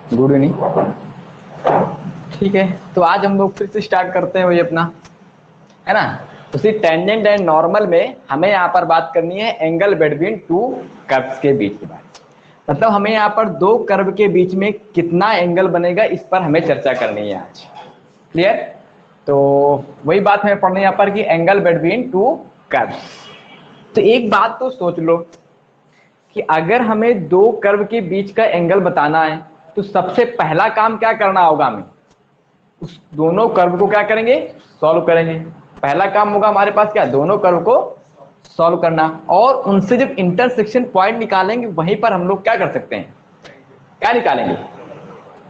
Good evening. ठीक है, तो आज हम लोग फिर से स्टार्ट करते हैं वही अपना, है ना। उसी टेंजेंट एंड नॉर्मल में हमें यहाँ पर बात करनी है एंगल बिटवीन टू कर्व्स के बीच के बारे में। मतलब हमें यहाँ पर दो कर्व के बीच में कितना एंगल बनेगा इस पर हमें चर्चा करनी है आज। क्लियर? तो वही बात हमें पढ़नी है यहाँ पर कि एंगल बिटवीन टू कर्व्स। तो एक बात तो सोच लो कि अगर हमें दो कर्व के बीच का एंगल बताना है तो सबसे पहला काम क्या करना होगा, हमें उस दोनों कर्व को क्या करेंगे, सॉल्व करेंगे। पहला काम होगा हमारे पास क्या, दोनों कर्व को सॉल्व करना, और उनसे जब इंटरसेक्शन पॉइंट निकालेंगे वहीं पर हम लोग क्या कर सकते हैं, क्या निकालेंगे,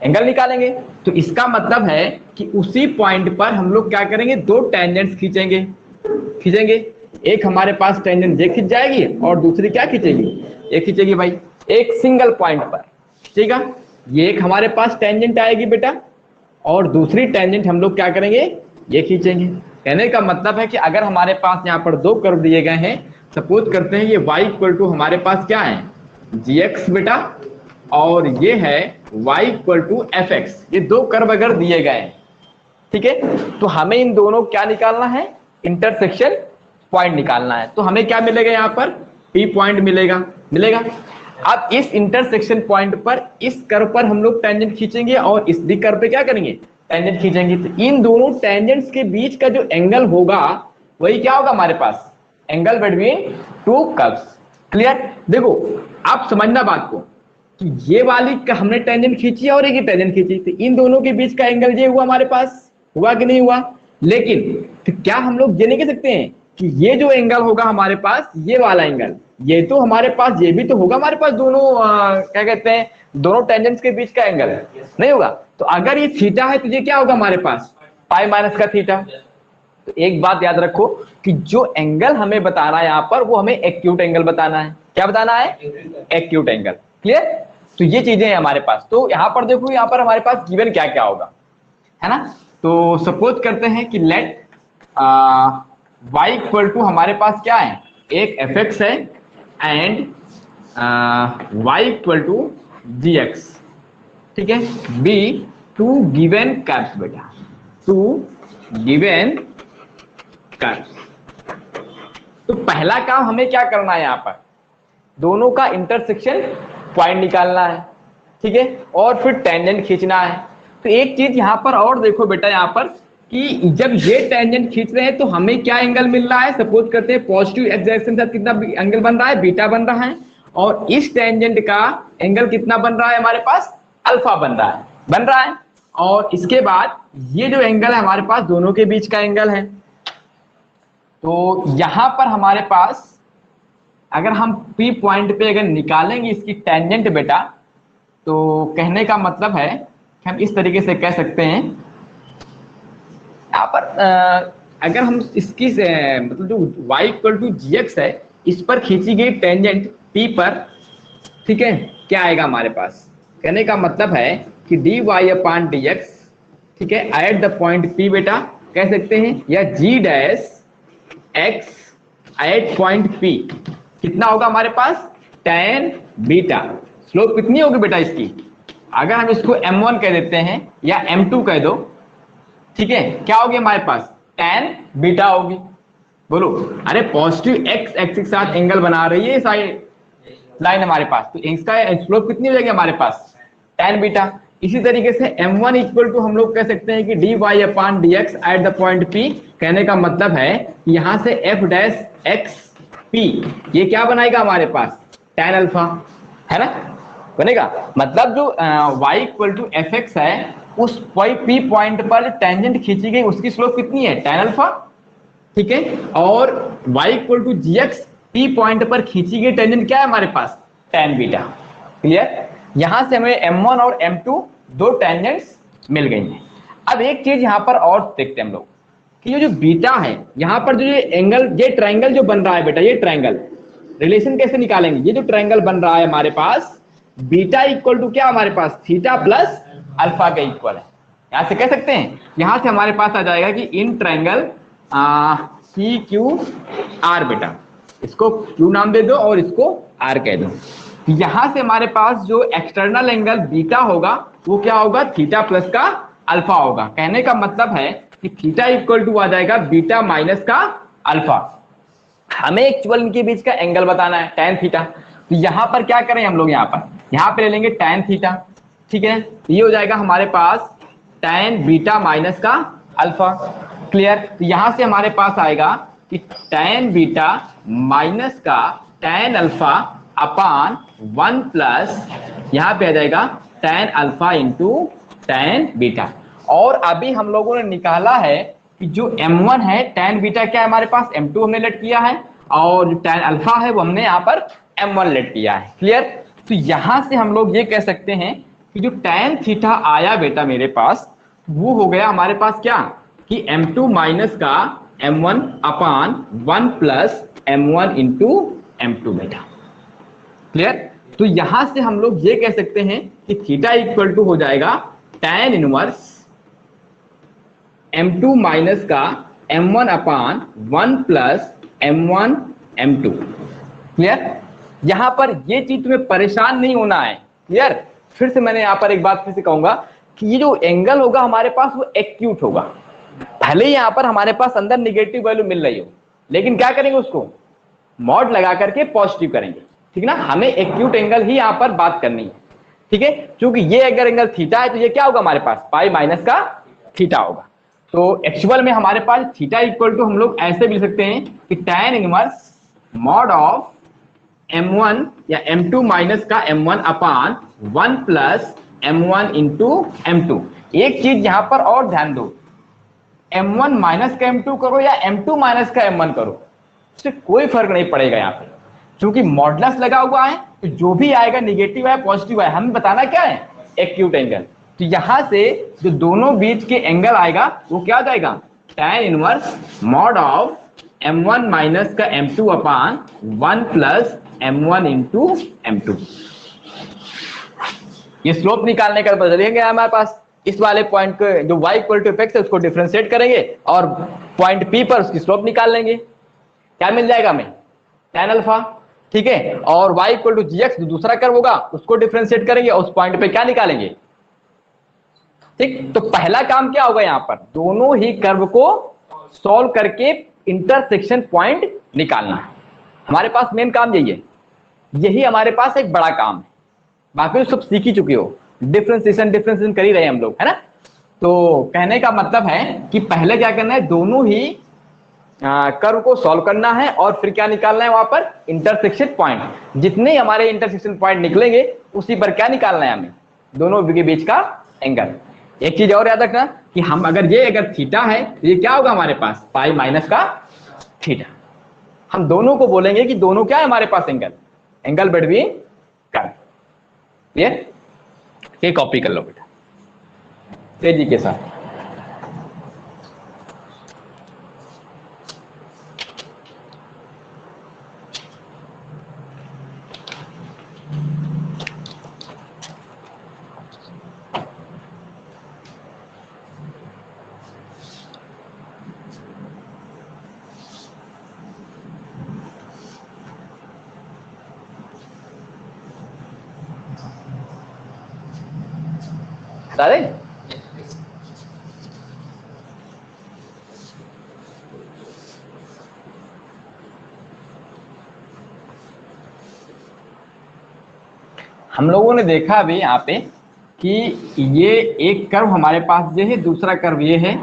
एंगल निकालेंगे। तो इसका मतलब है कि उसी पॉइंट पर हम लोग क्या करेंगे, दो टेंजेंट्स खींचेंगे। एक हमारे पास टेंजेंट ये खींच जाएगी और दूसरी क्या खींचेगी, ये खींचेगी भाई एक सिंगल पॉइंट पर। ठीक है, ये एक हमारे पास टेंजेंट आएगी बेटा, और दूसरी टेंजेंट हम लोग क्या करेंगे, ये खींचेंगे। कहने का मतलब है कि अगर हमारे पास यहाँ पर दो कर्व दिए गए हैं, सपोज करते हैं ये y इक्वल टू हमारे पास क्या है, gx बेटा, और ये है y इक्वल टू fx। ये दो कर्व अगर दिए गए हैं, ठीक है, तो हमें इन दोनों क्या निकालना है, इंटरसेक्शन पॉइंट निकालना है। तो हमें क्या मिलेगा, यहाँ पर P पॉइंट मिलेगा। अब इस इंटरसेक्शन पॉइंट पर इस कर्व पर हम लोग टेंजेंट खींचेंगे और इस भी कर्व पे क्या करेंगे, टेंजेंट खींचेंगे। तो इन दोनों टेंजेंट्स के बीच का जो एंगल होगा वही क्या होगा हमारे पास, angle between two curves. Clear? देखो आप समझना बात को कि ये वाली हमने टेंजेंट खींची और एक ही टेंजेंट खींची, तो इन दोनों के बीच का एंगल ये हुआ हमारे पास, हुआ कि नहीं हुआ। लेकिन तो क्या हम लोग ये नहीं कह सकते हैं कि ये जो एंगल होगा हमारे पास, ये वाला एंगल, ये तो हमारे पास ये भी तो होगा हमारे पास, दोनों क्या कहते हैं, दोनों टेंजेंट्स के बीच का एंगल नहीं होगा। तो अगर ये थीटा है तो ये क्या होगा हमारे पास, पाई माइनस का थीटा। तो एक बात याद रखो कि जो एंगल हमें बताना है यहाँ पर, वो हमें एक्यूट एंगल बताना है। क्या बताना है, एक्यूट एंगल। क्लियर? तो ये चीजें हैं हमारे पास। तो यहाँ पर देखो, यहाँ पर हमारे पास गिवन क्या क्या होगा, है ना। तो सपोज करते हैं कि लेट y इक्वल टू हमारे पास क्या है, एक fx है, and y equal to gx। ठीक है, बी टू गिवन कर्व्स बेटा, टू गिवन कर्व्स। तो पहला काम हमें क्या करना है, यहाँ पर दोनों का इंटरसेक्शन पॉइंट निकालना है, ठीक है, और फिर टेंजेंट खींचना है। तो एक चीज यहाँ पर और देखो बेटा, यहाँ पर कि जब ये टेंजेंट खींच रहे हैं तो हमें क्या एंगल मिल रहा है, सपोज करते हैं पॉजिटिव एक्स डायरेक्शन के साथ कितना एंगल बन रहा है, बीटा बन रहा है, और इस टेंजेंट का एंगल कितना बन रहा है हमारे पास, अल्फा बन रहा है। और इसके बाद ये जो एंगल है हमारे पास दोनों के बीच का एंगल है। तो यहां पर हमारे पास अगर हम P पॉइंट पे अगर निकालेंगे इसकी टेंजेंट बेटा, तो कहने का मतलब है कि हम इस तरीके से कह सकते हैं, यहाँ पर अगर हम इसकी मतलब जो y इक्वल टू gx है, इस पर खींची गई टेंजेंट P पर, ठीक है, क्या आएगा हमारे पास, कहने का मतलब है कि dy अपॉन dx, ठीक है, एट द पॉइंट P बेटा कह सकते हैं, या g dash x at point P कितना होगा हमारे पास, tan बीटा। स्लोप कितनी होगी बेटा इसकी, अगर हम इसको m1 कह देते हैं या m2 कह दो, ठीक है, क्या होगी हमारे पास, tan बीटा होगी। बोलो, अरे पॉजिटिव एक्स एक्सिस के साथ एंगल बना रही है साइड लाइन हमारे पास, तो इसका स्लोप कितनी हो जाएगी हमारे पास, tan बीटा। इसी तरीके से m1 इक्वल टू हम लोग कह सकते हैं कि dy upon dx at the point P। कहने का मतलब है यहां से f डैश x p ये क्या बनाएगा हमारे पास, tan अल्फा, है ना, बनेगा। मतलब जो y इक्वल टू fx है, उस P पॉइंट पर टेंजेंट खींची गई उसकी स्लोप कितनी है, tan अल्फा, ठीक है, और y equal to gx P point पर खींची गई टेंजेंट क्या है हमारे पास, tan बीटा। क्लियर? यहां से हमें m1 और m2 दो टेंजेंट्स मिल गई हैं। अब एक चीज यहां पर और देखते हैं हम लोग कि ये जो बीटा है, यहां पर जो ये एंगल, ये ट्रायंगल जो बन रहा है बेटा, ये ट्रायंगल रिलेशन कैसे निकालेंगे, ये जो ट्रायंगल बन रहा है हमारे पास, बीटा इक्वल टू क्या हमारे पास, थीटा प्लस अल्फा के इक्वल है। यहां से कह सकते हैं, यहां से हमारे पास आ जाएगा कि in triangle C Q R बेटा, इसको क्यू नाम दे दो और इसको आर कह दो। यहां से हमारे पास जो एक्सटर्नल एंगल बीटा होगा वो क्या होगा, थीटा प्लस का अल्फा होगा। कहने का मतलब है कि थीटा इक्वल टू आ जाएगा बीटा माइनस का अल्फा। हमें एक्चुअल इनके बीच का एंगल बताना है tan थीटा। तो यहां पर क्या करें हम लोग, यहां पर ले लेंगे tan थीटा, ठीक है। ये हो जाएगा हमारे पास tan बीटा माइनस का अल्फा। क्लियर। तो यहां से हमारे पास आएगा कि tan बीटा माइनस का tan अल्फा अपान 1 प्लस यहां पे आ जाएगा tan alpha into tan beta. और अभी हम लोगों ने निकाला है कि जो m1 है tan बीटा क्या है हमारे पास, m2 हमने लेट किया है, और जो tan अल्फा है वो हमने यहाँ पर m1 लेट किया है। क्लियर। तो यहां से हम लोग ये कह सकते हैं कि जो tan थीटा आया बेटा मेरे पास, वो हो गया हमारे पास क्या, कि m2 माइनस का m1 अपान 1 प्लस m1 इंटू m2 बेटा। क्लियर। तो यहां से हम लोग ये कह सकते हैं कि थीटा इक्वल टू हो जाएगा tan इनवर्स m2 माइनस का m1 अपान 1 प्लस m1 m2। क्लियर। यहां पर ये चीज तुम्हें परेशान नहीं होना है। क्लियर। फिर से मैंने यहां पर एक बात फिर से कहूंगा कि ये जो एंगल होगा हमारे पास वो एक्यूट होगा। भले ही यहां पर हमारे पास अंदर निगेटिव वैल्यू मिल रही हो, लेकिन क्या करेंगे, उसको मॉड लगा करके पॉजिटिव करेंगे। ठीक ना। हमें एक्यूट एंगल ही यहां पर बात करनी है। ठीक है। क्योंकि ये अगर एंगल थीटा है तो ये क्या होगा हमारे पास, पाई माइनस का थीटा होगा। तो एक्चुअल में हमारे पास थीटा इक्वल टू हम लोग ऐसे भी लिख सकते हैं कि tan inverse mod of m1 या m2 माइनस का m1 अपान 1 प्लस m1 इंटू m2। एक चीज यहां पर और ध्यान दो, m1 माइनस का m2 करो या m2 माइनस का m1 करो, उससे कोई फर्क नहीं पड़ेगा यहाँ पे, क्योंकि मॉडुलस लगा हुआ है। तो जो भी आएगा निगेटिव है पॉजिटिव है, हमें बताना क्या है, एक्यूट एंगल। तो यहां से जो दोनों बीच के एंगल आएगा वो क्या हो जाएगा, tan inverse mod of m1 minus का m2 अपान 1 प्लस m1 इंटू m2। ये स्लोप निकालने का पता चलेगा हमारे पास। इस वाले पॉइंट को जो y इक्वल टू एफ है उसको डिफरेंशिएट करेंगे और पॉइंट P पर उसकी स्लोप निकाल लेंगे। क्या मिल जाएगा हमें, tan अल्फा। ठीक है। और y इक्वल टू gx जो दूसरा कर्व होगा उसको डिफरेंशिएट करेंगे और उस पॉइंट पे क्या निकालेंगे। ठीक। तो पहला काम क्या होगा, यहां पर दोनों ही कर्व को सॉल्व करके इंटरसेक्शन पॉइंट निकालना है। हमारे पास मेन काम यही है, यही हमारे पास एक बड़ा काम है। बाकी सब सीख ही चुके हो, डिफरेंशिएशन कर ही रहे हैं हम लोग, है ना। तो कहने का मतलब है कि पहले क्या करना है, दोनों ही कर्व को सॉल्व करना है और फिर क्या निकालना है वहां पर, इंटरसेक्शन पॉइंट। जितने हमारे इंटरसेक्शन पॉइंट निकलेंगे उसी पर क्या निकालना है हमें, दोनों के बीच का एंगल। एक चीज और याद रखना कि हम अगर थीटा है तो ये क्या होगा हमारे पास, पाई माइनस का थीटा। हम दोनों को बोलेंगे कि दोनों क्या है हमारे पास, एंगल बिटवीन कर्व। क्लियर। ये कॉपी कर लो बेटा तेजी के साथ। अरे हम लोगों ने देखा अभी यहाँ पे कि ये एक कर्व हमारे पास ये है, दूसरा कर्व ये है।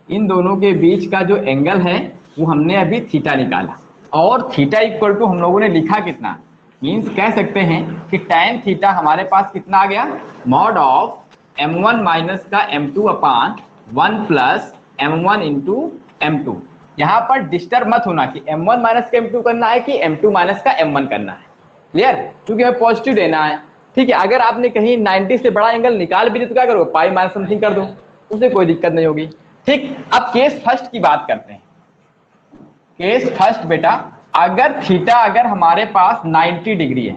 इन दोनों के बीच का जो एंगल है वो हमने अभी थीटा निकाला, और थीटा इक्वल टू हम लोगों ने लिखा कितना, मीन्स कह सकते हैं कि tan थीटा हमारे पास कितना आ गया, मॉड ऑफ m1 माइनस का m2 अपान 1 प्लस m1 इंटू m2। यहाँ पर डिस्टर्ब मत होना कि m1 माइनस का m2 करना है कि m2 माइनस का m1 करना है। क्लियर। क्योंकि हमें पॉजिटिव देना है। ठीक है। अगर आपने कहीं 90 से बड़ा एंगल निकाल भी दिया तो क्या करो, पाई माइनस समथिंग कर दो, उससे कोई दिक्कत नहीं होगी। ठीक। अब केस फर्स्ट की बात करते हैं। केस फर्स्ट बेटा, अगर थीटा हमारे पास 90 डिग्री है,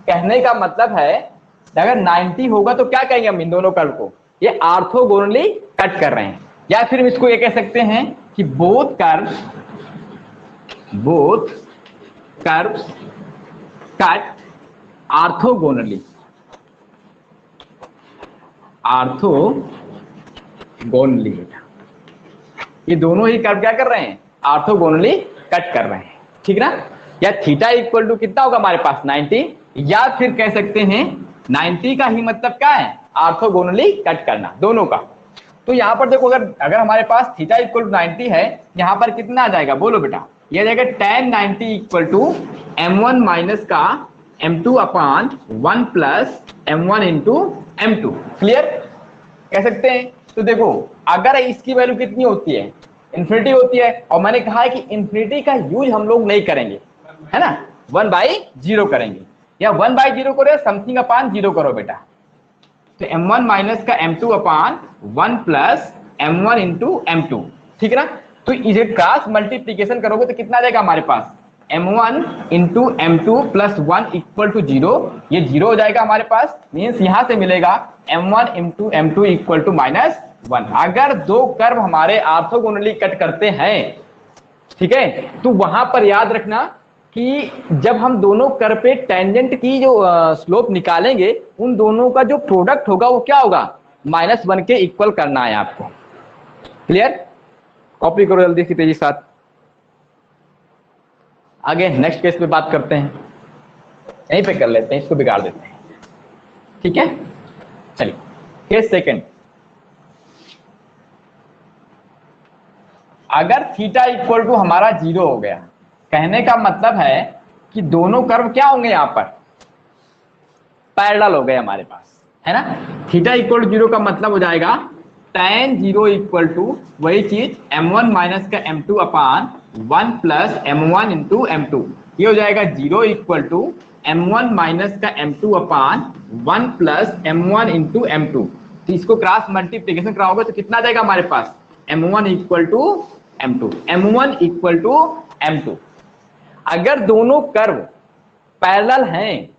कहने का मतलब है अगर 90 होगा तो क्या कहेंगे हम इन दोनों कर्व को, ये ऑर्थोगोनली कट कर रहे हैं। या फिर हम इसको ये कह सकते हैं कि both curves cut orthogonally. Orthogonally बेटा, ये दोनों ही कर्व क्या कर रहे हैं, ऑर्थोगोनली कट कर रहे हैं, ठीक ना। या थीटा इक्वल टू कितना होगा हमारे पास 90, या फिर कह सकते हैं 90 का ही मतलब क्या है, ऑर्थोगोनली कट करना दोनों का। तो यहाँ पर देखो, अगर हमारे पास थीटा इक्वल टू 90 है, यहाँ पर कितना आ जाएगा बोलो बेटा, ये आ जाएगा tan 90 equal to m1 minus का m2 अपान 1 plus m1 into m2। Clear कह सकते हैं। तो देखो अगर इसकी वैल्यू कितनी होती है, इन्फिनिटी होती है, और मैंने कहा है कि इन्फिनिटी का यूज हम लोग नहीं करेंगे, है ना, 1/0 करेंगे, या 1/0 करो या समथिंग अपान 0 करो बेटा। तो m1 माइनस का m2 अपान 1 प्लस m1 इंटू m2, ठीक है ना। तो इसे क्रॉस मल्टीप्लीकेशन करोगे तो कितना आ जाएगा हमारे पास, m1 into m2 plus 1 equal to 0, ये 0 हो जाएगा हमारे पास, मीन्स यहां से मिलेगा m1 into m2 equal to -1। अगर दो कर्व हमारे ऑर्थोगोनली कट करते हैं, ठीक है, तो वहां पर याद रखना कि जब हम दोनों कर्व पे टेंजेंट की जो स्लोप निकालेंगे, उन दोनों का जो प्रोडक्ट होगा वो क्या होगा, -1 के इक्वल करना है आपको। क्लियर, कॉपी करो जल्दी से तेजी साथ। आगे नेक्स्ट केस पे बात करते हैं, यहीं पे कर लेते हैं, इसको बिगाड़ देते हैं, ठीक है। चलिए केस सेकंड, अगर थीटा इक्वल टू हमारा 0 हो गया, कहने का मतलब है कि दोनों कर्व क्या होंगे, यहां पर पैरेलल हो गए हमारे पास, है ना। थीटा इक्वल टू 0 का मतलब हो जाएगा tan 0 इक्वल टू वही चीज m1 माइनस का m2 अपान 1 प्लस m1 इंटू m2, ये हो जाएगा 0 इक्वल टू m1 माइनस का m2 अपान 1 प्लस m1 इंटू m2। तो इसको क्रॉस मल्टीप्लीकेशन कराओगे तो कितना आ जाएगा हमारे पास, m1 equal to m2, m1 equal to m2। अगर दोनों कर्व पैरेलल हैं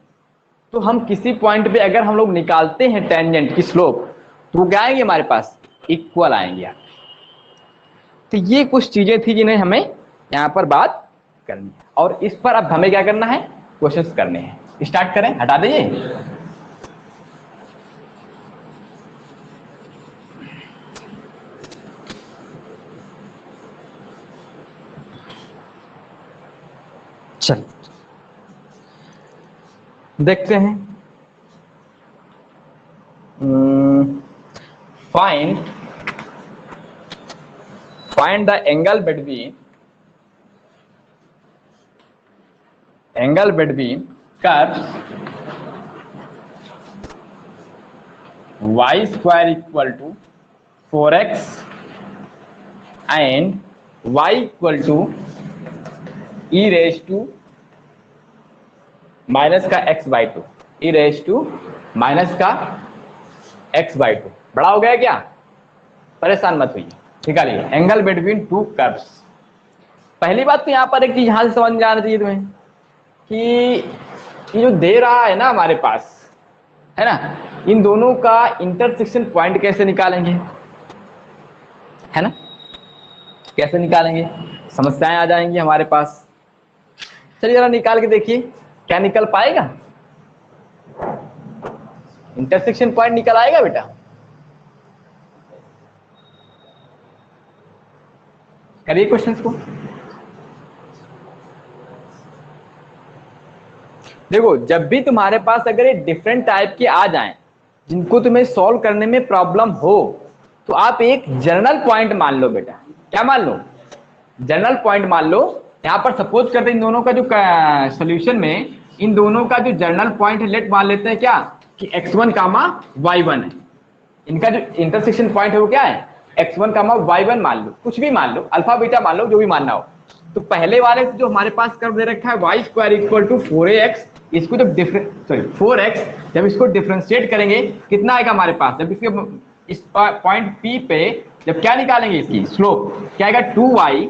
तो हम किसी पॉइंट पे अगर हम लोग निकालते हैं टेंजेंट की स्लोप, तो वो क्या आएंगे हमारे पास, इक्वल आएंगे। तो ये कुछ चीजें थी जिन्हें हमें यहां पर बात करनी है, और इस पर अब हमें क्या करना है, क्वेश्चंस करने हैं। स्टार्ट करें, हटा दीजिए। चल देखते हैं। Find the angle between curves y square equal to 4x and y equal to e raise to minus का x/2, e raise to minus का x/2। बड़ा हो गया क्या, परेशान मत होइए। निकालिए एंगल बिटवीन टू कर्व्स। पहली बात तो यहाँ पर एक चीज यहां से समझ में आना चाहिए तुम्हें कि ये जो दे रहा है ना हमारे पास, है ना, इन दोनों का इंटरसेक्शन पॉइंट कैसे निकालेंगे, है ना, कैसे निकालेंगे, समस्याएं आ जाएंगी हमारे पास। चलिए जरा निकाल के देखिए क्या निकल पाएगा, इंटरसेक्शन पॉइंट निकल आएगा बेटा। करिए क्वेश्चंस को। देखो जब भी तुम्हारे पास अगर ये डिफरेंट टाइप के आ जाएं जिनको तुम्हें सॉल्व करने में प्रॉब्लम हो, तो आप एक जनरल पॉइंट मान लो बेटा। क्या मान लो, जनरल पॉइंट मान लो। यहां पर सपोज करते हैं इन दोनों का जो सॉल्यूशन में, इन दोनों का जो जनरल पॉइंट है, लेट मान लेते हैं क्या कि x1 कामा y1 है। इनका जो इंटरसेक्शन पॉइंट है वो क्या है, x1 कामा y1 मान लो, कुछ भी मान लो, अल्फा बीटा मान लो, जो भी मानना हो। तो पहले वाले से जो हमारे पास कर्व दे रखा है y square equal to 4ax, इसको जब 4x जब इसको डिफरेंशिएट करेंगे कितना आएगा हमारे पास, जब इसके इस पॉइंट P पे जब क्या निकालेंगे इसकी स्लोप, क्या आएगा 2y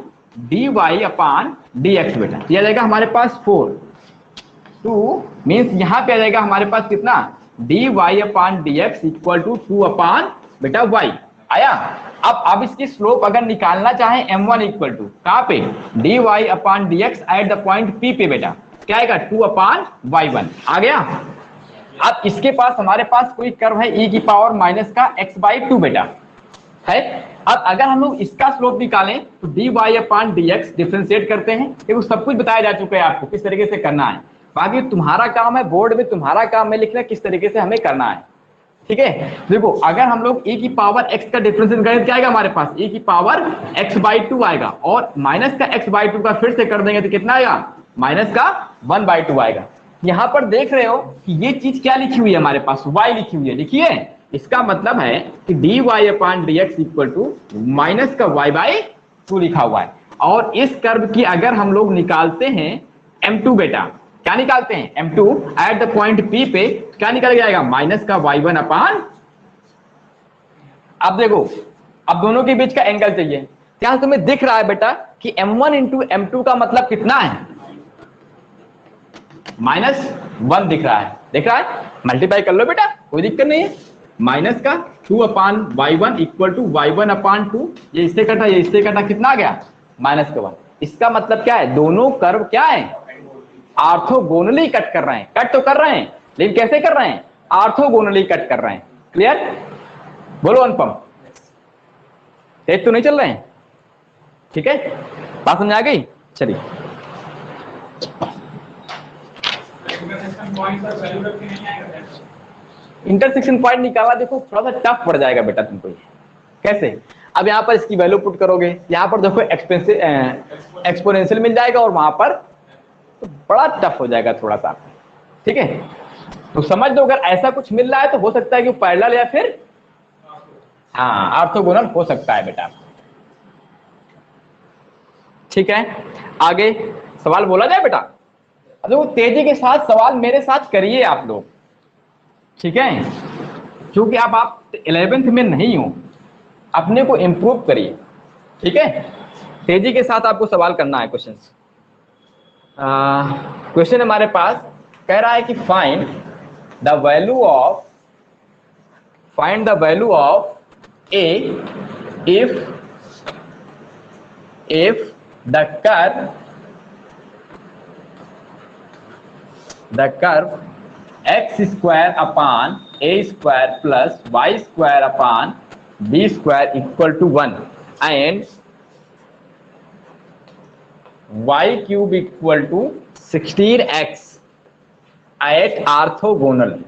dy अपान dx बेटा। ये आ जाएगा हमारे पास 4, 2 मीन्स यहाँ पे आ जाएगा हमारे पास कितना, dy upon dx equal to 2 upon बेटा y आया। अब इसकी स्लोप अगर निकालना चाहें m1 इक्वल टू कहाँ पे, dy upon dx at the point P पे बेटा, क्या आएगा 2 अपान y1 आ गया। अब इसके पास हमारे पास कोई कर्व है e की पावर माइनस का x/2 बेटा है। अब अगर हम लोग इसका स्लोप निकालें तो dy/dx डिफरेंशिएट करते हैं। देखो सब कुछ बताया जा चुका है आपको किस तरीके से करना है, बाकी तुम्हारा काम है बोर्ड में, तुम्हारा काम है लिखना किस तरीके से हमें करना है। ठीक है, देखो अगर हम लोग e की पावर x का डिफरेंशिएट करें क्या आएगा हमारे पास, e की पावर x/2 आएगा, और माइनस का x/2 का फिर से कर देंगे तो कितना आएगा, माइनस का 1/2 आएगा। यहां पर देख रहे हो कि ये चीज क्या लिखी हुई है हमारे पास, y लिखी हुई है, लिखिए। इसका मतलब है कि dy/dx इक्वल टू माइनस का y/2 लिखा हुआ है। और इस कर्व की अगर हम लोग निकालते हैं m2 बेटा, क्या निकालते हैं m2 at the point P पे, क्या निकल जाएगा माइनस का y1 अपान। अब देखो, अब दोनों के बीच का एंगल चाहिए। क्या तुम्हें दिख रहा है बेटा कि m1 इंटू m2 का मतलब कितना है, -1 दिख रहा है, दिख रहा है, मल्टीप्लाई कर लो बेटा, कोई दिक्कत नहीं है। माइनस का 2/y1 इक्वल टू y1/2, ये इससे कटा ये इससे कटा, कितना आ गया -1। इसका मतलब क्या है, दोनों कर्व क्या है, ऑर्थोगोनली कट कर रहे हैं। कट तो कर रहे हैं लेकिन कैसे कर रहे हैं, ऑर्थोगोनली कट कर रहे हैं। क्लियर, बोलो अनुपम, तेज तो नहीं चल रहे हैं, ठीक है, बात समझ आ गई। चलिए इंटरसेक्शन पॉइंट निकालना देखो थोड़ा सा टफ पड़ जाएगा बेटा तुमको। कैसे, अब यहाँ पर इसकी वैल्यू पुट करोगे, यहाँ पर देखो एक्सपोनेंशियल मिल जाएगा और वहां पर तो बड़ा टफ हो जाएगा थोड़ा सा। ठीक है, तो समझ लो अगर ऐसा कुछ मिल रहा है तो हो सकता है कि पैरेलल या फिर हाँ ऑर्थोगोनल हो सकता है बेटा। ठीक है, आगे सवाल बोला जाए बेटा। अब देखो तेजी के साथ सवाल मेरे साथ करिए आप लोग, ठीक है, क्योंकि अब आप 11th में नहीं हो, अपने को इंप्रूव करिए। ठीक है, तेजी के साथ आपको सवाल करना है। क्वेश्चन हमारे पास कह रहा है कि find the value of a if the curve x square upon a square plus y square upon b square equal to 1 and y cube equal to 16x at orthogonally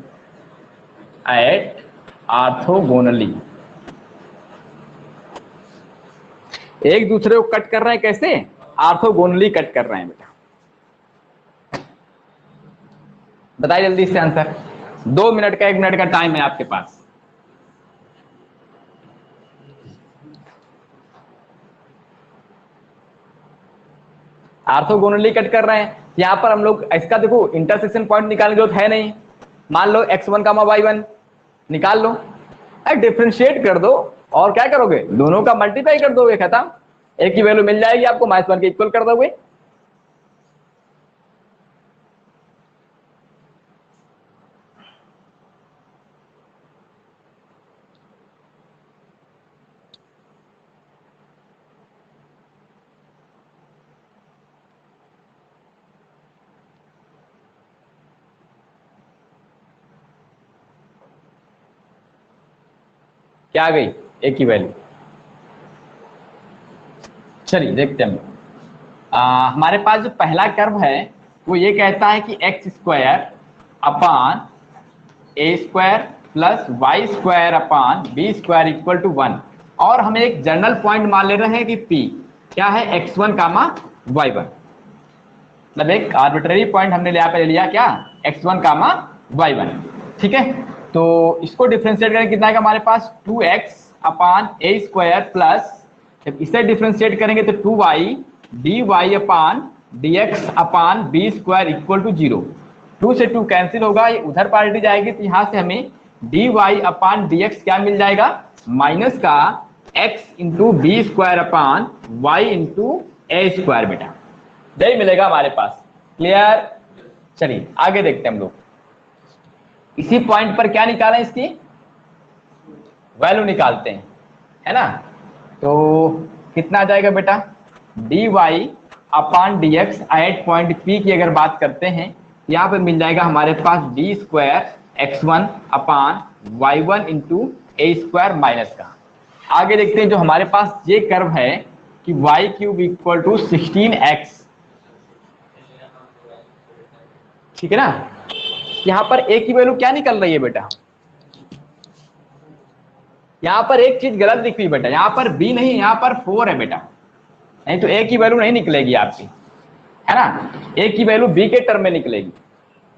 एक दूसरे को कट कर रहे हैं, कैसे, ऑर्थोगोनली कट कर रहे हैं बेटा। बताइए जल्दी से आंसर, 2 मिनट का 1 मिनट का टाइम है आपके पास। ऑर्थोगोनली कट कर रहे हैं, यहां पर हम लोग इसका देखो इंटरसेक्शन पॉइंट निकालने की जरूरत है नहीं। मान लो x1 का y1 निकाल लो, डिफरेंशिएट कर दो और क्या करोगे, दोनों का मल्टीप्लाई कर दोगे, खत्म, एक की वैल्यू मिल जाएगी आपको, -1 के इक्वल कर दोगे। क्या आ गई, एक की वैल्यू। चलिए देखते हैं हमारे पास जो पहला कर्व है वो ये कहता है कि x square upon a square plus y square upon b square equal to 1, और हम एक जनरल पॉइंट मान ले रहे हैं कि p क्या है, x1 कामा y1, मतलब एक आर्बिट्ररी पॉइंट हमने यहाँ पे ले लिया, क्या, x1 कामा y1। ठीक है, तो इसको डिफरेंशिएट करें कितना आएगा हमारे पास, 2x upon a square plus, जब इसे डिफरेंशिएट करेंगे तो 2y dy upon dx upon b square equal to 0। 2 से 2 कैंसिल होगा, ये उधर पार्टी जाएगी, तो यहां से हमें dy अपान dx क्या मिल जाएगा, माइनस का x into B square upon y into A square बेटा, यही मिलेगा हमारे पास। क्लियर, चलिए आगे देखते हैं हम लोग। इसी पॉइंट पर क्या निकालें, इसकी वैल्यू निकालते हैं, है ना। तो कितना आ जाएगा बेटा, dy upon dx at point P की अगर बात करते हैं, यहाँ पे मिल जाएगा हमारे पास d square x1 upon y1 into A square minus का। आगे देखते हैं जो हमारे पास ये कर्व है कि y cube equal to 16x, ठीक है ना। यहां पर a की वैल्यू क्या निकल रही है बेटा, यहां पर एक चीज गलत दिख रही है बेटा, यहां पर b नहीं, यहां पर 4 है बेटा, नहीं तो a की वैल्यू नहीं निकलेगी आपकी, है ना। a की वैल्यू b के टर्म में निकलेगी,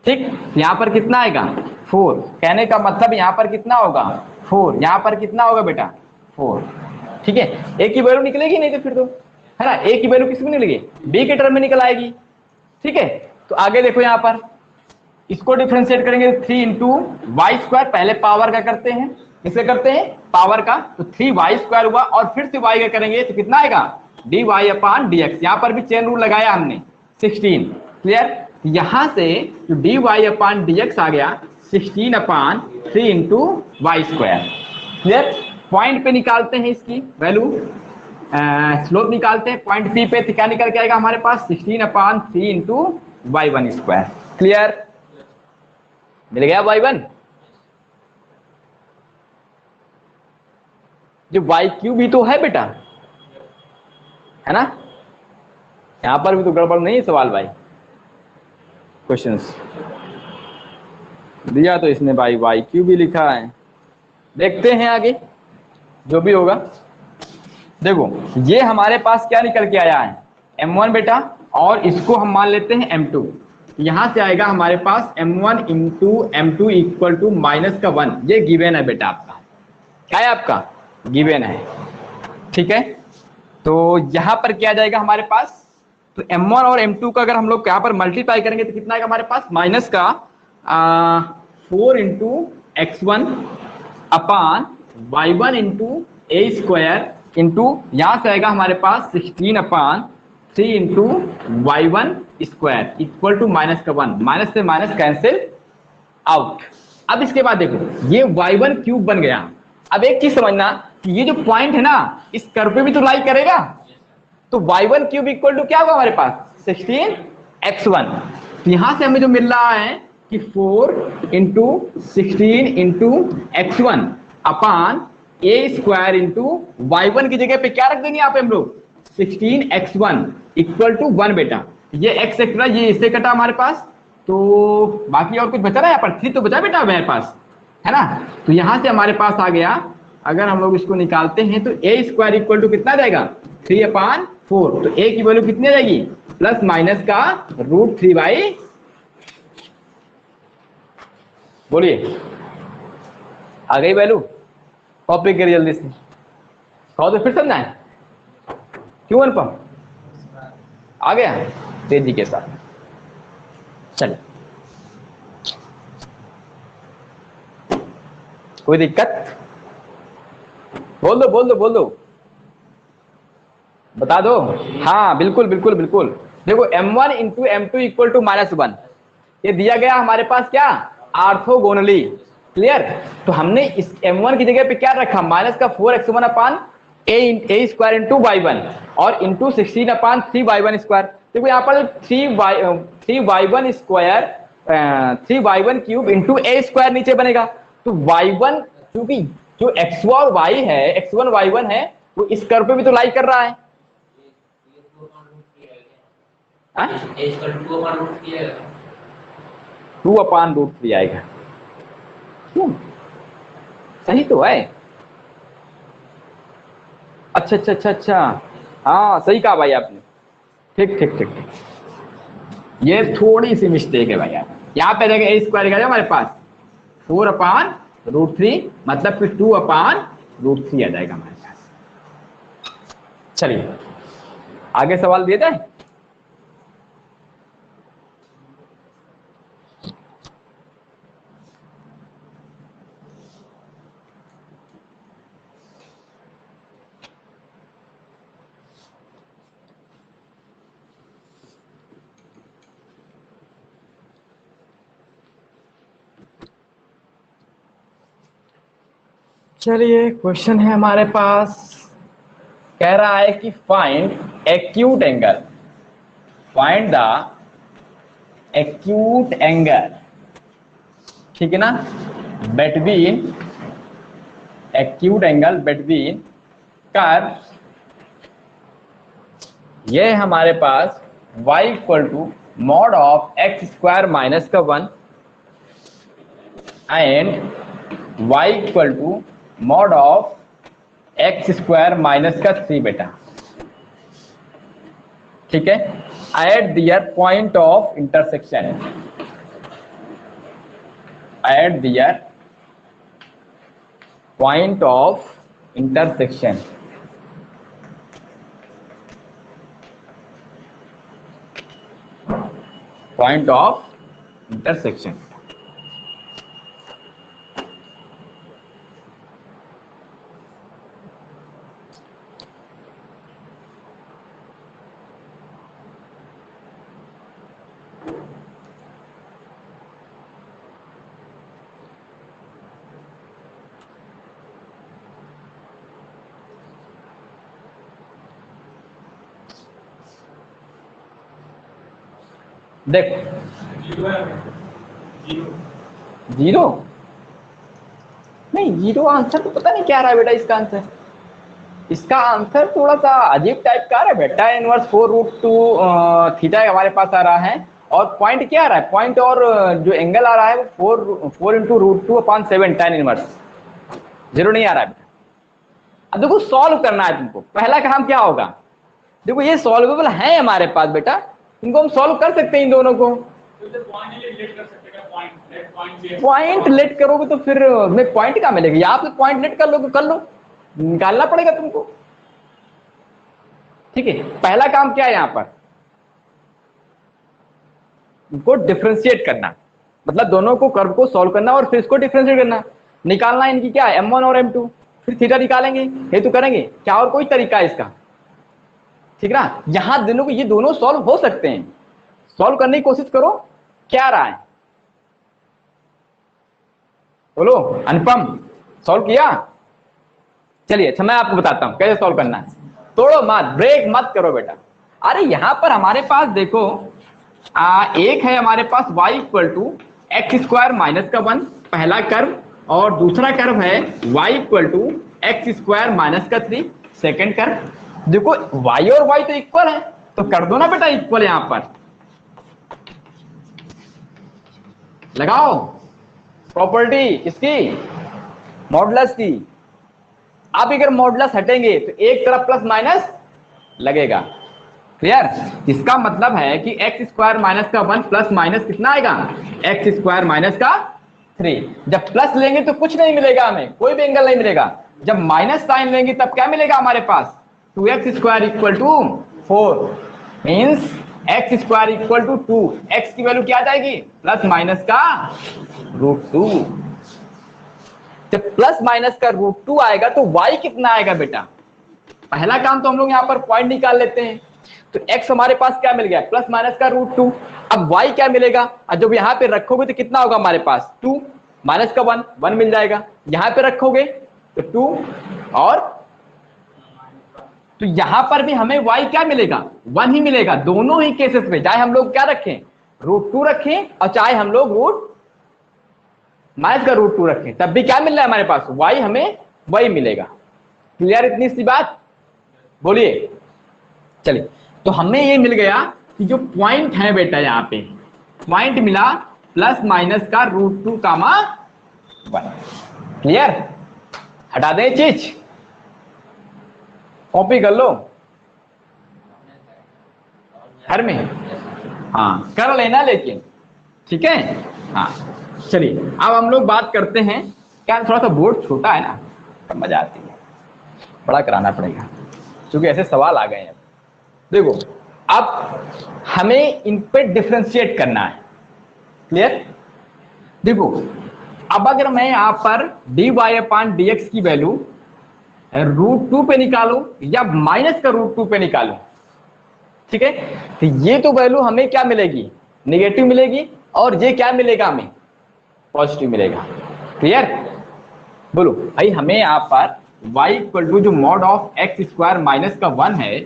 ठीक। यहां पर कितना आएगा 4, कहने का मतलब यहां पर कितना होगा 4, यहां पर कितना होगा बेटा 4, ठीक है। a की वैल्यू निकलेगी नहीं तो फिर तो, है ना, a की वैल्यू किस में निकलेगी, b के टर्म में निकल आएगी, ठीक है। तो आगे देखो यहां पर इसको डिफरेंशिएट करेंगे 3 इंटू वाई स्क्वायर, पहले पावर का करते हैं, किससे करते हैं पावर का, तो 3y स्क्वायर हुआ और फिर से y का करेंगे तो कितना आएगा dy अपान dx, यहां पर भी चेन रूल लगाया हमने 16, क्लियर। यहां से जो dy अपान dx आ गया 16 upon 3 into Y square, clear. Point पे निकालते हैं इसकी वैल्यू, स्लोप निकालते हैं पॉइंट P पे, तो क्या निकल के आएगा हमारे पास 16 upon 3 into y1 square, clear. मिल गया y1, जो y क्यूब भी तो है बेटा, है ना, यहां पर भी तो गड़बड़ नहीं है सवाल भाई, क्वेश्चंस दिया तो इसने भाई y क्यूब भी लिखा है। देखते हैं आगे जो भी होगा। देखो ये हमारे पास क्या निकल के आया है m1 बेटा, और इसको हम मान लेते हैं m2, यहां से आएगा हमारे पास m1 into m2 equal to -1, ये गिवन है बेटा आपका, क्या है आपका गिवन है, ठीक है। तो यहां पर क्या जाएगा हमारे पास, तो m1 और m2 का अगर हम लोग यहाँ पर मल्टीप्लाई करेंगे तो कितना आएगा हमारे पास माइनस का 4 into x1 upon y1 into A square into यहां से आएगा हमारे पास 16 upon 3 into y1 square equal to -1, minus से माइनस कैंसिल आउट। अब इसके बाद देखो ये y1 क्यूब बन गया। अब एक चीज समझना कि ये जो पॉइंट है ना इस कर्व पे भी तो लाई करेगा, तो y1 क्यूब इक्वल टू क्या होगा हमारे पास 16x1, तो यहां से हमें जो मिल रहा है कि 4 इंटू 16 इंटू x1 अपान ए स्क्वायर इंटू y1 की जगह पे क्या रख देंगे यहाँ पे हम लोग 16x1 इक्वल टू 1 बेटा, ये x एक्स्ट्रा ये इससे कटा हमारे पास, तो बाकी और कुछ बचा ना, यहाँ पर 3 तो बचा बेटा मेरे पास, है ना। तो यहां से हमारे पास आ गया, अगर हम लोग इसको निकालते हैं तो ए स्क्वायर इक्वल टू कितना जाएगा 3 अपान 4, तो ए की वैल्यू कितनी आ जाएगी प्लस माइनस का √3/, बोलिए आ गई वैल्यू, कॉपी करिए जल्दी से, कहो तो फिर समझाएं, क्यों अनुपम आ गया तेजी के साथ, चलिए कोई दिक्कत, बोल दो बता दो, हाँ बिल्कुल बिल्कुल बिल्कुल। देखो m1 into m2 equal to -1, ये दिया गया हमारे पास क्या ऑर्थोगोनली, क्लियर। तो हमने इस m1 की जगह पे क्या रखा माइनस का 4x1 अपान ए स्क्वायर इंटू y1 और इंटू 16 अपान 3y1 स्क्वायर। देखो यहाँ पर 3y1 square 3y1 cube into A square नीचे बनेगा, तो y1 क्योंकि जो x1 और y है x1 y1 है वो इस कर्व पे भी तो लाई कर रहा है, 2 अपान √3 आएगा, क्यों सही तो है, अच्छा, हाँ सही कहा भाई आपने, ठीक, ये थोड़ी सी मिस्टेक है भाई, यहाँ पे देखिए ए स्क्वायर हमारे पास 4 अपान √3, मतलब फिर 2 अपान √3 आ जाएगा हमारे पास। चलिए आगे सवाल दिए जाए, चलिए क्वेश्चन है हमारे पास, कह रहा है कि find acute angle, find the acute angle ठीक है ना, between acute angle between curve, ये हमारे पास y equal to mod of X square minus का 1 and y equal to mod of X square minus का 3 बेटा, ठीक है, at their point of intersection, at their point of intersection, point of intersection. देखो zero नहीं, zero answer तो पता नहीं क्या रहा है बेटा इसका आंसर। इसका आंसर थोड़ा सा अजीब टाइप का आ रहा है बेटा, इनवर्स 4√2 थीटा हमारे पास आ रहा है, और पॉइंट क्या आ रहा है, पॉइंट और जो एंगल आ रहा है वो 4 इंटू √2/7 tan इनवर्स, जीरो नहीं आ रहा है बेटा। अब देखो सॉल्व करना है तुमको, पहला काम क्या होगा, देखो ये सॉल्वेबल है हमारे पास बेटा, इनको हम सॉल्व कर सकते हैं इन दोनों को। पॉइंट लेट करोगे तो फिर मैं पॉइंट कहाँ मिलेगा, यहाँ पे पॉइंट लेट कर लो, कर लो, निकालना पड़ेगा तुमको, ठीक है। पहला काम क्या है यहाँ पर, इनको डिफरेंशिएट करना, मतलब दोनों को कर्व को सॉल्व करना और फिर इसको डिफरेंशिएट करना, निकालना इनकी क्या है m1 और m2, फिर थीटा निकालेंगे, ये तो करेंगे क्या, और कोई तरीका है इसका, ठीक ना। यहां दोनों को, ये दोनों सॉल्व हो सकते हैं, सॉल्व करने की कोशिश करो, क्या रहा है बोलो अनुपम, सॉल्व किया, चलिए अच्छा मैं आपको बताता हूं कैसे सॉल्व करना है, तोड़ो मत, ब्रेक मत करो बेटा। अरे यहां पर हमारे पास देखो एक है हमारे पास y equal to X square minus का 1 पहला कर्व, और दूसरा कर्व है y equal to X square minus का 3 सेकेंड कर्व। देखो y और y तो इक्वल है, तो कर दो ना बेटा इक्वल, यहां पर लगाओ प्रॉपर्टी किसकी, मॉडुलस की। अब अगर मॉडुलस हटेंगे तो एक तरफ प्लस माइनस लगेगा, क्लियर। इसका मतलब है कि एक्स स्क्वायर माइनस का 1 प्लस माइनस कितना आएगा, एक्स स्क्वायर माइनस का 3। जब प्लस लेंगे तो कुछ नहीं मिलेगा हमें, कोई भी एंगल नहीं मिलेगा। जब माइनस साइन लेंगे तब क्या मिलेगा हमारे पास, 2x square equal to 4, means X square equal to 2। X की वैल्यू क्या आ जाएगी, प्लस माइनस का √2। जब प्लस माइनस का √2 आएगा तो y कितना आएगा बेटा, पहला काम तो हम लोग यहाँ पर पॉइंट निकाल लेते हैं। तो x हमारे पास क्या मिल गया, प्लस माइनस का √2। अब y क्या मिलेगा, और जब यहाँ पे रखोगे तो कितना होगा हमारे पास, 2 माइनस का 1 मिल जाएगा, यहाँ पे रखोगे तो 2, और तो यहां पर भी हमें y क्या मिलेगा, 1 ही मिलेगा, दोनों ही केसेस में, चाहे हम लोग क्या रखें √2 रखें और चाहे हम लोग माइनस का √2 रखें, तब भी क्या मिल रहा है हमारे पास, y हमें वही मिलेगा। क्लियर इतनी सी बात, बोलिए। चलिए तो हमें ये मिल गया कि जो पॉइंट है बेटा, यहाँ पे पॉइंट मिला प्लस माइनस का √2 कामा 1। क्लियर, हटा दें चीज, कॉपी कर लो घर में, हाँ कर लेना लेकिन, ठीक है। हाँ चलिए अब हम लोग बात करते हैं, क्या थोड़ा सा बोर्ड छोटा है ना तो मजा आती है, बड़ा कराना पड़ेगा क्योंकि ऐसे सवाल आ गए हैं। देखो अब हमें इन पे डिफरेंशिएट करना है, क्लियर। देखो अब अगर मैं यहाँ पर dy/dx की वैल्यू √2 पे निकालूं या माइनस का √2 पे निकालूं, ठीक है, तो ये तो वैल्यू हमें क्या मिलेगी, नेगेटिव मिलेगी, और ये क्या मिलेगा हमें, पॉजिटिव मिलेगा। क्लियर, बोलो भाई हमें यहाँ पर y इक्वल टू जो mod of X square minus का 1 है,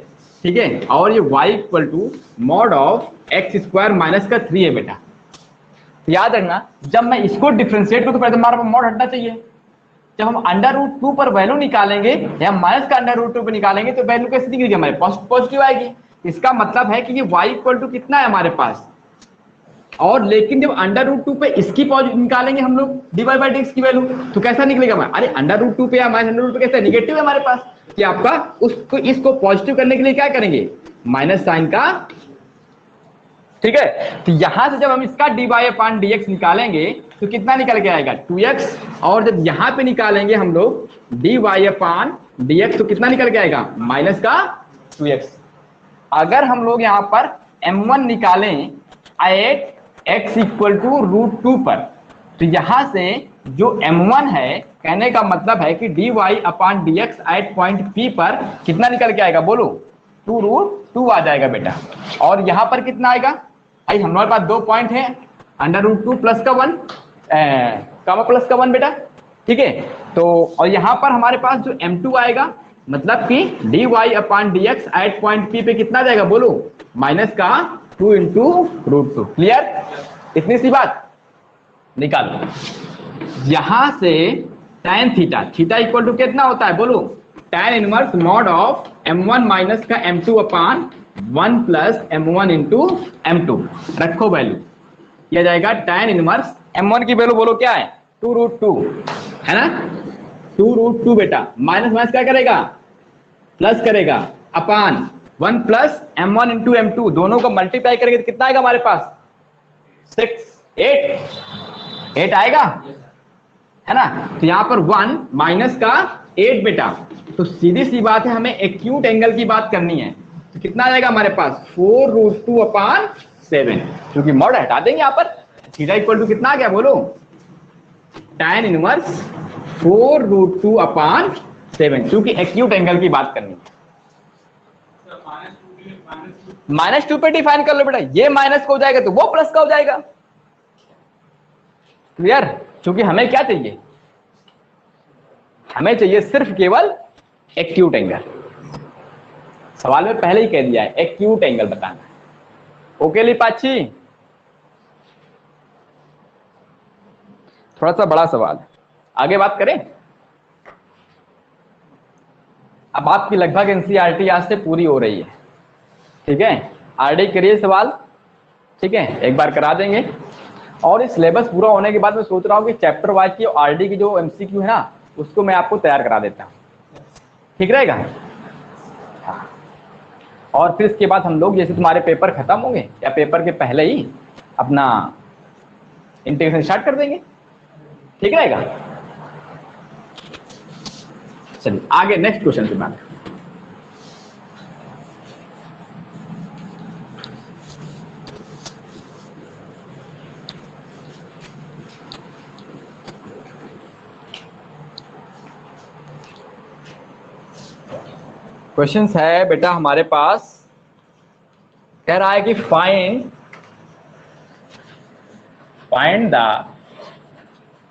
ठीक है, और ये y equal to mod of X square minus का 3 है बेटा। याद रखना, जब मैं इसको डिफ्रेंशिएट करूं तो पहले हमारा मॉड हटना चाहिए। जब हम अंडर रूट 2 पर वैल्यू निकालेंगे या माइनस का अंडर रूट 2 पर निकालेंगे तो वैल्यू कैसे निकलेगी हमारे पॉजिटिव आएगी। इसका मतलब है कि ये y इक्वल टू कितना है हमारे पास, और लेकिन जब अंडर रूट 2 पे इसकी निकालेंगे हम लोग dy बाई dx की वैल्यू तो कैसा निकलेगा हमारा, अरे अंडर रूट 2 पे या माइनस अंडर रूट पे कैसा निगेटिव है हमारे पास, कि आपका उसको इसको पॉजिटिव करने के लिए क्या करेंगे, माइनस साइन का। ठीक है, तो यहां से जब हम इसका dy अपॉन dx निकालेंगे तो कितना निकल के आएगा 2x, और जब यहां पे निकालेंगे हम लोग dy अपॉन dx तो कितना निकल के आएगा माइनस का 2x। अगर हम लोग यहां पर m1 निकालें एट x इक्वल टू √2 पर, तो यहां से जो m1 है, कहने का मतलब है कि dy upon dx at point p पर कितना निकल के आएगा बोलो 2√2 आ जाएगा बेटा। और यहां पर कितना आएगा, भाई हमारे पास 2 पॉइंट है, अंडर रूट 2 प्लस का 1 कमा प्लस का 1 बेटा। ठीक है, तो और यहां पर हमारे पास जो m2 आएगा, मतलब कि dy upon dx at point p पे कितना जाएगा बोलो माइनस का 2 इंटू √2। क्लियर, इतनी सी बात निकालो। यहां से tan theta, theta equal to कितना होता है बोलो, tan inverse mod of m1 minus का m2 upon 1 plus m1 into m2। रखो वैल्यू, किया जाएगा tan इनवर्स m1 की वैल्यू बोलो क्या है 2√2 है ना, 2√2 बेटा, माइनस माइनस क्या करेगा प्लस करेगा, upon 1 plus m1 into m2, दोनों को मल्टीप्लाई करेंगे तो कितना आएगा हमारे पास 8 आएगा है ना। तो यहाँ पर 1 माइनस का 8 बेटा, तो सीधी सी बात है हमें एक्यूट एंगल की बात करनी है, तो कितना आ जाएगा हमारे पास 4√2 अपॉन 7, क्योंकि मॉड हटा देंगे यहाँ पर। थीटा इक्वल टू कितना आ गया बोलो tan इनवर्स 4√2 अपॉन 7, क्योंकि एक्यूट एंगल की बात करनी है। -2 पे डिफाइन कर लो बेटा, ये माइनस का हो जाएगा तो वो प्लस का हो जाएगा। क्लियर, क्योंकि हमें क्या चाहिए, हमें चाहिए सिर्फ केवल एक्यूट एंगल। सवाल में पहले ही कह दिया है एक्यूट एंगल बताना है। ओके लिपाची, थोड़ा सा बड़ा सवाल, आगे बात करें। अब आपकी लगभग एनसीईआरटी आज से पूरी हो रही है, ठीक है, आरडी करिए सवाल, ठीक है, एक बार करा देंगे। और इस सिलेबस पूरा होने के बाद मैं सोच रहा हूँ कि चैप्टर वाइज की आरडी की जो एमसीक्यू है ना उसको मैं आपको तैयार करा देता हूँ, ठीक रहेगा। हाँ, और फिर इसके बाद हम लोग जैसे तुम्हारे पेपर खत्म होंगे या पेपर के पहले ही अपना इंटीग्रेशन स्टार्ट कर देंगे, ठीक रहेगा। चलिए आगे नेक्स्ट क्वेश्चन पे बात। क्वेश्चन है बेटा हमारे पास, कह रहा है कि find the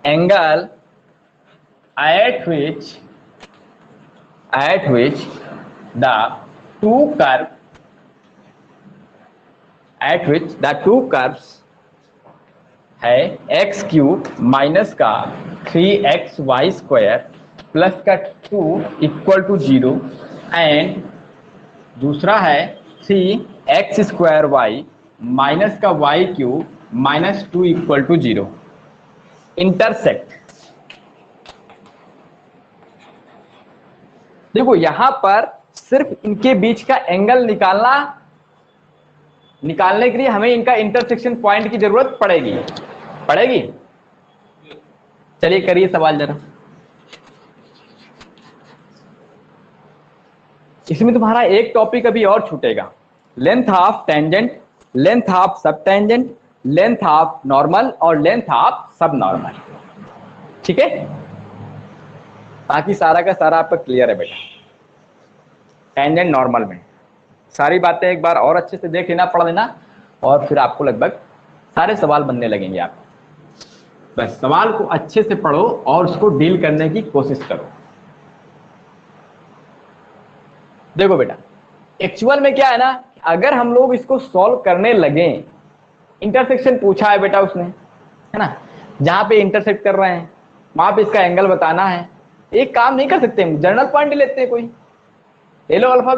angle at which the two curves है x क्यूब माइनस का 3xy स्क्वायर प्लस का 2 इक्वल टू 0 एंड दूसरा है 3x स्क्वायर y माइनस का y cube minus 2 equal to 0 intersect. देखो यहां पर सिर्फ इनके बीच का एंगल निकालने के लिए हमें इनका इंटरसेक्शन पॉइंट की जरूरत पड़ेगी। चलिए करिए सवाल जरा। इसमें तुम्हारा एक टॉपिक अभी और छूटेगा, length of tangent, length of सब टेंजेंट, लेंथ ऑफ नॉर्मल और लेंथ ऑफ सब नॉर्मल, ठीक है। बाकी सारा का सारा आपका क्लियर है बेटा। टेंजेंट नॉर्मल में सारी बातें एक बार और अच्छे से देख लेना, पढ़ लेना, और फिर आपको लगभग सारे सवाल बनने लगेंगे। आप बस सवाल को अच्छे से पढ़ो और उसको डील करने की कोशिश करो। देखो बेटा एक्चुअल में क्या है ना, अगर हम लोग इसको सॉल्व करने लगे, इंटरसेक्शन पूछा है बेटा उसने, है ना, जहां पे इंटरसेक्ट कर रहे हैं वहां पे इसका एंगल बताना है। एक काम नहीं कर सकते हम, जनरल पॉइंट लेते हैं कोई, ये लो अल्फा